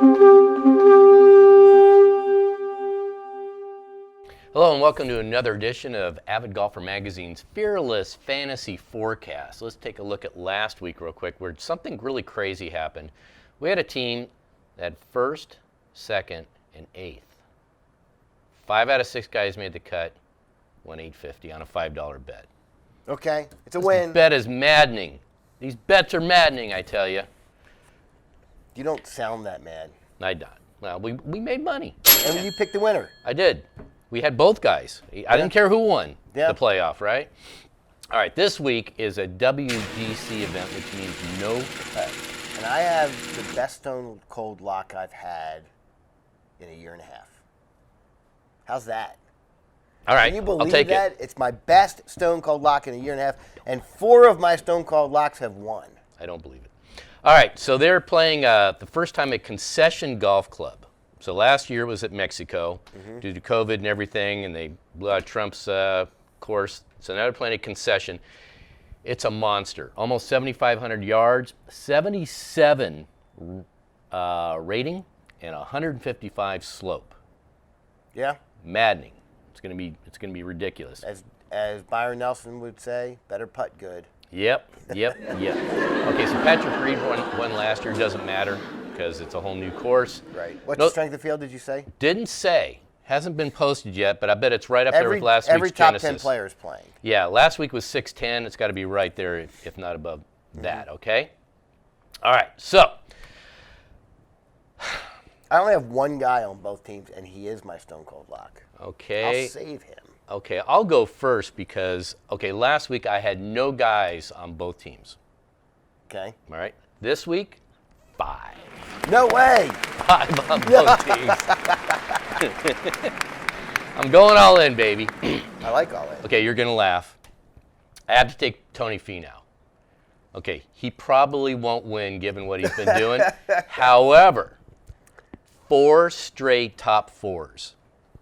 Hello and welcome to another edition of Avid Golfer Magazine's Fearless Fantasy Forecast. Let's take a look at last week real quick where something really crazy happened. We had a team that had first, second, and eighth. 5 out of 6 guys made the cut, won $850 on a $5 bet. Okay, it's a win. This bet is maddening. These bets are maddening, I tell you. You don't sound that mad. I don't. Well, we made money. And you picked the winner. I did. We had both guys. I didn't care who won the playoff, right? All right, this week is a WGC event, which means no cut. And I have the best stone cold lock I've had in a year and a half. How's that? All right, Can you believe I'll take that? it. It's my best stone cold lock in a year and a half, and 4 of my stone cold locks have won. I don't believe it. All right, so they're playing the first time at Concession Golf Club. So last year was at Mexico due to COVID and everything, and they blew out Trump's course. So now they're playing at Concession. It's a monster. Almost 7,500 yards, 77 rating, and 155 slope. Yeah. Maddening. It's gonna be ridiculous. As Byron Nelson would say, better putt good. Yep. Okay, so Patrick Reed won last year. Doesn't matter because it's a whole new course. Right. What's the strength of field, did you say? Didn't say. Hasn't been posted yet, but I bet it's right up there with last week's Every top Genesis. 10 players playing. Yeah, last week was 610. It's got to be right there, if not above that, okay? All right, so. I only have one guy on both teams, and he is my stone cold lock. Okay. I'll save him. Okay, I'll go first because, last week I had no guys on both teams. Okay. All right. This week, 5. No way. 5 on both teams. I'm going all in, baby. I like all in. Okay, you're going to laugh. I have to take Tony Finau. Okay, he probably won't win given what he's been doing. However, 4 straight top 4s,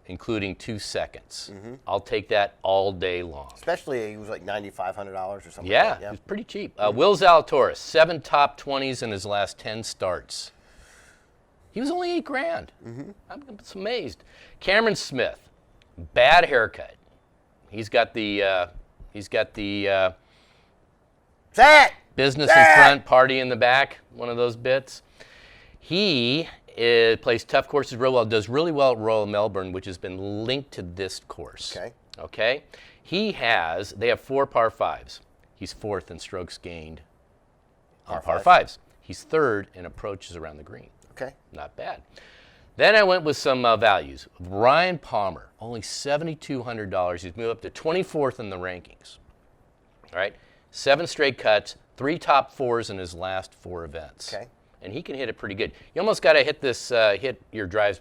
including 2 seconds. I'll take that all day long. Especially he was like $9,500 or something. Yeah, like that. it was pretty cheap. Will Zalatoris, 7 top 20s in his last 10 starts. He was only $8,000. I'm just amazed. Cameron Smith, bad haircut. He's got the business in front, party in the back. One of those bits. He plays tough courses real well. Does really well at Royal Melbourne, which has been linked to this course. Okay. They have 4 par 5s. He's 4th in strokes gained on par 5s. He's 3rd in approaches around the green. Okay. Not bad. Then I went with some values. Ryan Palmer, only $7,200. He's moved up to 24th in the rankings. All right. 7 straight cuts, 3 top 4s in his last 4 events. Okay. And he can hit it pretty good. You almost got to hit your drives.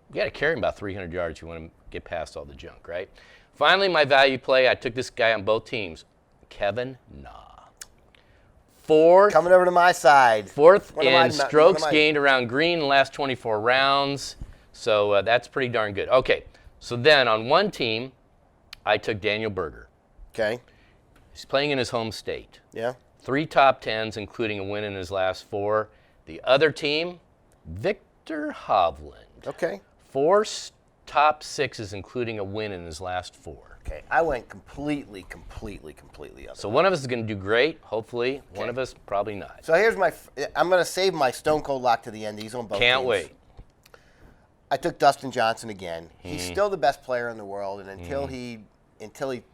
You got to carry him about 300 yards if you want to get past all the junk, right? Finally, my value play, I took this guy on both teams, Kevin Na. 4th. Coming over to my side. 4th in strokes gained around green in the last 24 rounds. So that's pretty darn good. Okay, so then on one team, I took Daniel Berger. Okay. He's playing in his home state. Yeah. 3 top 10s, including a win in his last 4. The other team, Victor Hovland. Okay. 4 top 6s, including a win in his last 4. Okay, I went completely other. So one of us is going to do great, hopefully. Okay. One of us, probably not. So here's I'm going to save my stone cold lock to the end. He's on both Can't teams. wait. I took Dustin Johnson again. He's still the best player in the world, and until he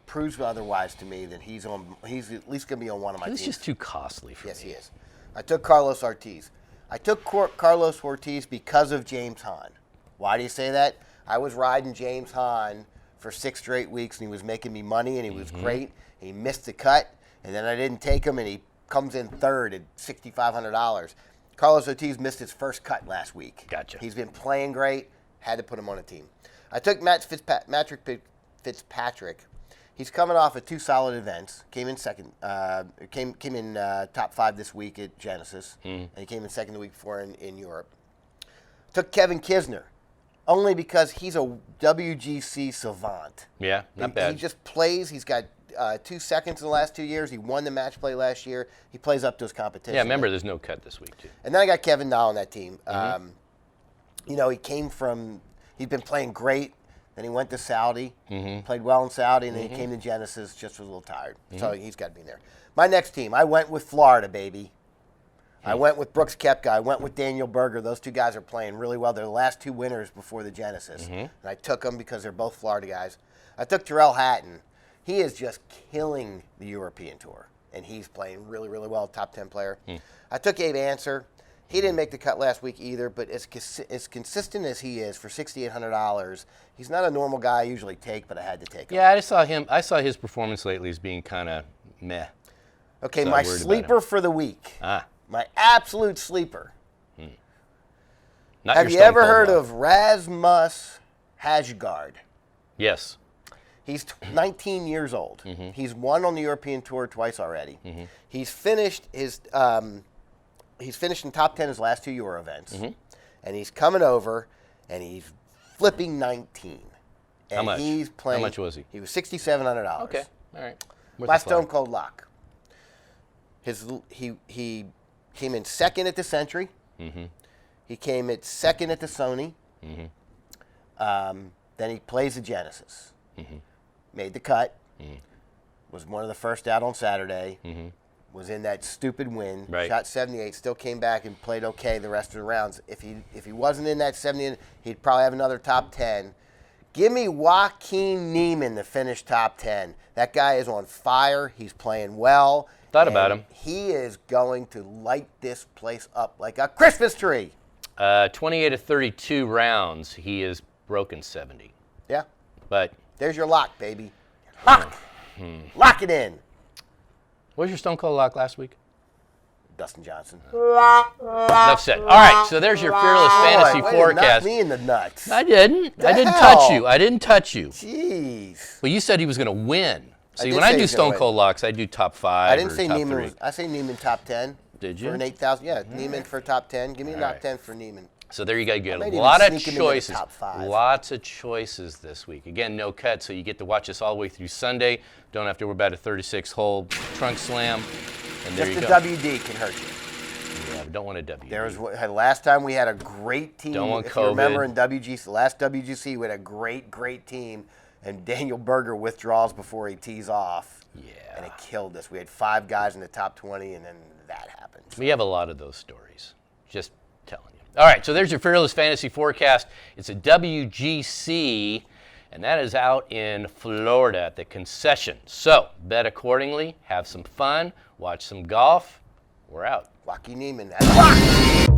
proves otherwise to me, that he's at least going to be on one of my teams. He's just too costly for me. Yes, he is. I took Carlos Ortiz. I took Carlos Ortiz because of James Hahn. Why do you say that? I was riding James Hahn for 6 straight weeks, and he was making me money, and he was great. He missed the cut, and then I didn't take him, and he comes in 3rd at $6,500. Carlos Ortiz missed his first cut last week. Gotcha. He's been playing great. Had to put him on a team. I took Matt Fitzpatrick. He's coming off of 2 solid events. Came in second. Came in top 5 this week at Genesis, and he came in second the week before in Europe. Took Kevin Kisner, only because he's a WGC savant. Yeah, not bad. He just plays. He's got 2 seconds in the last 2 years. He won the match play last year. He plays up to his competition. Yeah, remember, there's no cut this week, too. And then I got Kevin Na on that team. You know, he'd been playing great. Then he went to Saudi, played well in Saudi, and then he came to Genesis, just was a little tired. So he's got to be there. My next team, I went with Florida, baby. I went with Brooks Koepka. I went with Daniel Berger. Those two guys are playing really well. They're the last two winners before the Genesis. And I took them because they're both Florida guys. I took Tyrrell Hatton. He is just killing the European Tour, and he's playing really, really well, top 10 player. I took Abe Answer. He didn't make the cut last week either, but as consistent as he is for $6,800, he's not a normal guy I usually take, but I had to take him. Yeah, I saw his performance lately as being kind of meh. Okay, So my I'm worried about sleeper him. for the week. Ah, My absolute sleeper. not Have your you Stone ever Cold heard lock. of Rasmus Hajgaard? Yes. He's 19 years old. He's won on the European Tour twice already. He's finished in top 10 his last two Euro events. And he's coming over, and he's flipping 19. And How much? He's playing. How much was he? He was $6,700. Okay. All right. Where's Last the flag? Stone Cold lock. He came in second at the Century. He came in second at the Sony. Then he plays the Genesis. Made the cut. Was one of the first out on Saturday. Was in that stupid win. Right. Shot 78. Still came back and played okay the rest of the rounds. If he wasn't in that 70, he'd probably have another top 10. Give me Joaquin Niemann to finish top 10. That guy is on fire. He's playing well. Thought about him. He is going to light this place up like a Christmas tree. 28 of 32 rounds, he has broken 70. Yeah. But There's your lock, baby. Lock. Lock it in. what was your Stone Cold lock last week? Dustin Johnson. Enough said. All right, so there's your fearless fantasy Boy, way to knock forecast. me in the nuts. I didn't. I didn't hell? touch you. I didn't touch you. Jeez. Well, you said he was going to win. See, did when say I he do was gonna Stone win. Cold locks, I do top 5 I didn't or say top Neiman 3. I say Neiman top 10. Did you? For an 8,000. Yeah, Neiman for top 10. Give me a top right. 10 for Neiman. So there you go. You I get might a even lot of sneak him into the choices. top 5. Lots of choices this week. Again, no cut, so you get to watch us all the way through Sunday. Don't have to worry about a 36-hole trunk slam. And there Just you the go. WD can hurt you. Yeah, we don't want a W. There was last time we had a great team. Don't want if you remember in COVID. WGC, last WGC, we had a great team, and Daniel Berger withdraws before he tees off. Yeah. And it killed us. We had 5 guys in the top 20, and then that happened. We have a lot of those stories. Just telling you. All right, so there's your Fearless Fantasy Forecast. It's a WGC, and that is out in Florida at the Concession. So bet accordingly, have some fun, watch some golf. We're out. Joaquin Neiman. That's